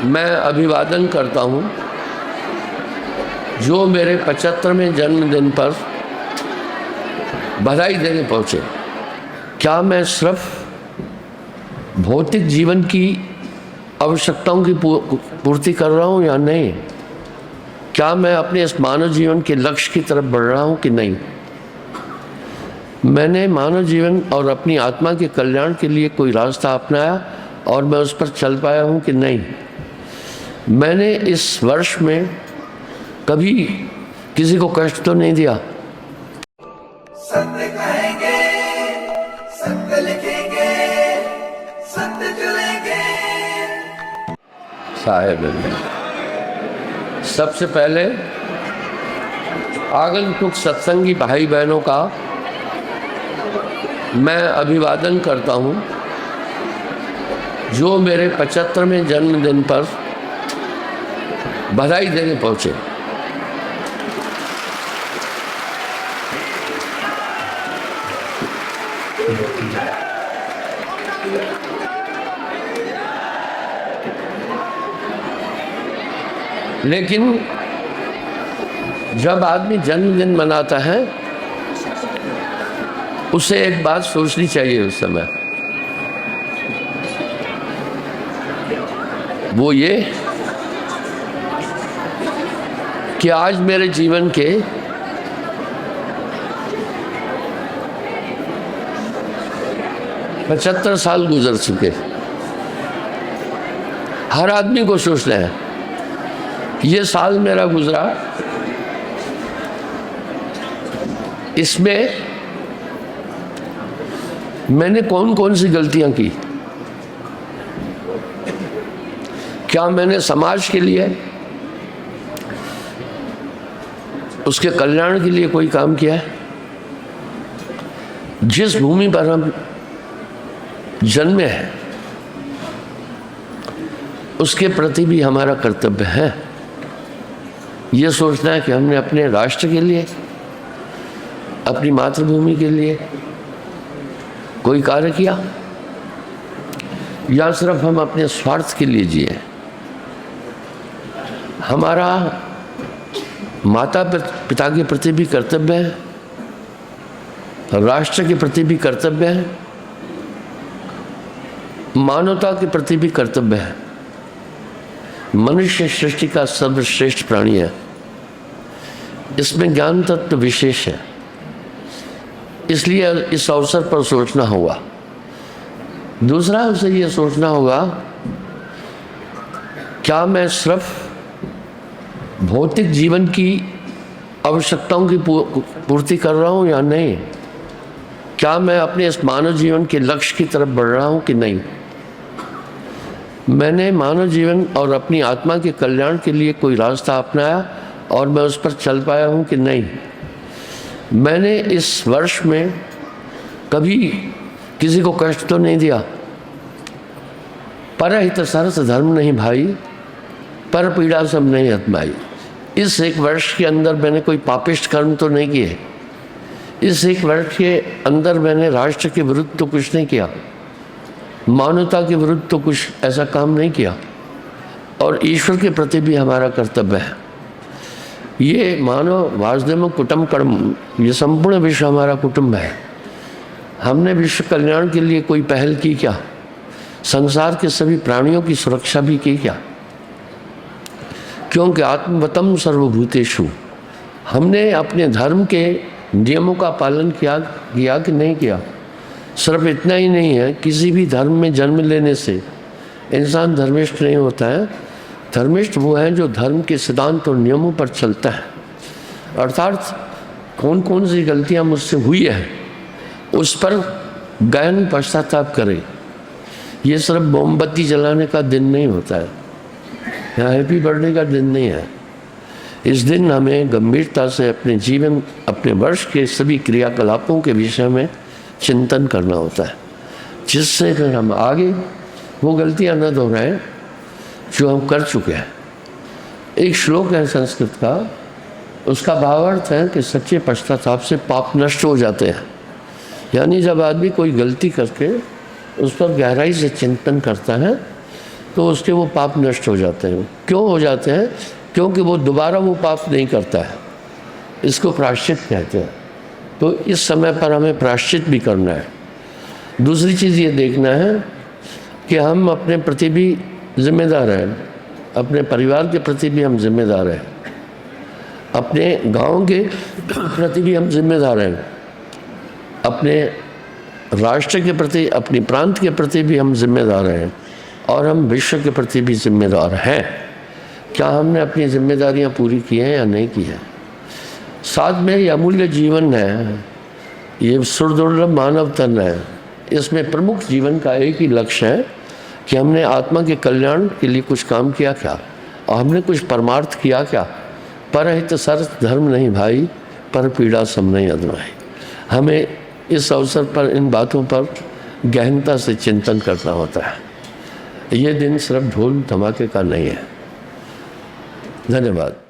मैं अभिवादन करता हूँ जो मेरे 75वें जन्मदिन पर बधाई देने पहुँचे। क्या मैं सिर्फ भौतिक जीवन की आवश्यकताओं की पूर्ति कर रहा हूँ या नहीं? क्या मैं अपने इस मानव जीवन के लक्ष्य की तरफ बढ़ रहा हूँ कि नहीं? मैंने मानव जीवन और अपनी आत्मा के कल्याण के लिए कोई रास्ता अपनाया और मैं उस पर चल पाया हूँ कि नहीं? मैंने इस वर्ष में कभी किसी को कष्ट तो नहीं दिया। सत्य कहेंगे, सत्य लिखेंगे, सत्य चलेंगे। साहेब, सबसे पहले आगंतुक सत्संगी भाई बहनों का मैं अभिवादन करता हूँ जो मेरे 75वें जन्मदिन पर बधाई देने पहुँचे। लेकिन जब आदमी जन्मदिन मनाता है उसे एक बात सोचनी चाहिए उस समय, वो ये कि आज मेरे जीवन के 75 साल गुजर चुके। हर आदमी को सोचना है ये साल मेरा गुजरा, इसमें मैंने कौन कौन सी गलतियां की। क्या मैंने समाज के लिए, उसके कल्याण के लिए कोई काम किया है? जिस भूमि पर हम जन्मे हैं उसके प्रति भी हमारा कर्तव्य है ये सोचना है कि हमने अपने राष्ट्र के लिए, अपनी मातृभूमि के लिए कोई कार्य किया या सिर्फ हम अपने स्वार्थ के लिए जिए। हमारा माता पिता के प्रति भी कर्तव्य है, राष्ट्र के प्रति भी कर्तव्य है, मानवता के प्रति भी कर्तव्य है। मनुष्य सृष्टि का सर्वश्रेष्ठ प्राणी है, इसमें ज्ञान तत्व विशेष है, इसलिए इस अवसर पर सोचना होगा। दूसरा उसे ये सोचना होगा क्या मैं सिर्फ भौतिक जीवन की आवश्यकताओं की पूर्ति कर रहा हूँ या नहीं? क्या मैं अपने इस मानव जीवन के लक्ष्य की तरफ बढ़ रहा हूँ कि नहीं? मैंने मानव जीवन और अपनी आत्मा के कल्याण के लिए कोई रास्ता अपनाया और मैं उस पर चल पाया हूँ कि नहीं? मैंने इस वर्ष में कभी किसी को कष्ट तो नहीं दिया। परहित सरस धर्म नहीं भाई, पर पीड़ा सब नहीं अतमाई। इस एक वर्ष के अंदर मैंने कोई पापिष्ट कर्म तो नहीं किए। इस एक वर्ष के अंदर मैंने राष्ट्र के विरुद्ध तो कुछ नहीं किया, मानवता के विरुद्ध तो कुछ ऐसा काम नहीं किया, और ईश्वर के प्रति भी हमारा कर्तव्य है। ये मानव वासुदेव कुटुम्ब कर्म, ये संपूर्ण विश्व हमारा कुटुंब है। हमने विश्व कल्याण के लिए कोई पहल की क्या? संसार के सभी प्राणियों की सुरक्षा भी की क्या? क्योंकि आत्मवतम सर्वभूतेषु, हमने अपने धर्म के नियमों का पालन किया कि नहीं किया? सिर्फ इतना ही नहीं है, किसी भी धर्म में जन्म लेने से इंसान धर्मिष्ठ नहीं होता है। धर्मिष्ठ वो है जो धर्म के सिद्धांत और नियमों पर चलता है। अर्थात कौन कौन सी गलतियां मुझसे हुई है उस पर गहन पश्चाताप करे। ये सिर्फ मोमबत्ती जलाने का दिन नहीं होता है, यहाँ हैप्पी बर्थडे का दिन नहीं है। इस दिन हमें गंभीरता से अपने जीवन, अपने वर्ष के सभी क्रियाकलापों के विषय में चिंतन करना होता है, जिससे फिर हम आगे वो गलतियां न दोहराएं जो हम कर चुके हैं। एक श्लोक है संस्कृत का, उसका भावार्थ है कि सच्चे पश्चाताप से पाप नष्ट हो जाते हैं। यानी जब आदमी कोई गलती करके उस पर गहराई से चिंतन करता है तो उसके वो पाप नष्ट हो जाते हैं। क्यों हो जाते हैं? क्योंकि वो दोबारा वो पाप नहीं करता है। इसको प्रायश्चित कहते हैं। तो इस समय पर हमें प्रायश्चित भी करना है। दूसरी चीज़ ये देखना है कि हम अपने प्रति भी जिम्मेदार हैं, अपने परिवार के प्रति भी हम जिम्मेदार हैं, अपने गांव के प्रति भी हम जिम्मेदार हैं, अपने राष्ट्र के प्रति, अपनी प्रांत के प्रति भी हम जिम्मेदार हैं, और हम विश्व के प्रति भी जिम्मेदार हैं। क्या हमने अपनी जिम्मेदारियां पूरी की हैं या नहीं की हैं? साथ में ये अमूल्य जीवन है, ये सुदुर्लभ मानव तन है। इसमें प्रमुख जीवन का एक ही लक्ष्य है कि हमने आत्मा के कल्याण के लिए कुछ काम किया क्या, और हमने कुछ परमार्थ किया क्या। परहित सर धर्म नहीं भाई, पर पीड़ा सम नहीं अदनाई। हमें इस अवसर पर इन बातों पर गहनता से चिंतन करना होता है। ये दिन सिर्फ ढोल धमाके का नहीं है। धन्यवाद।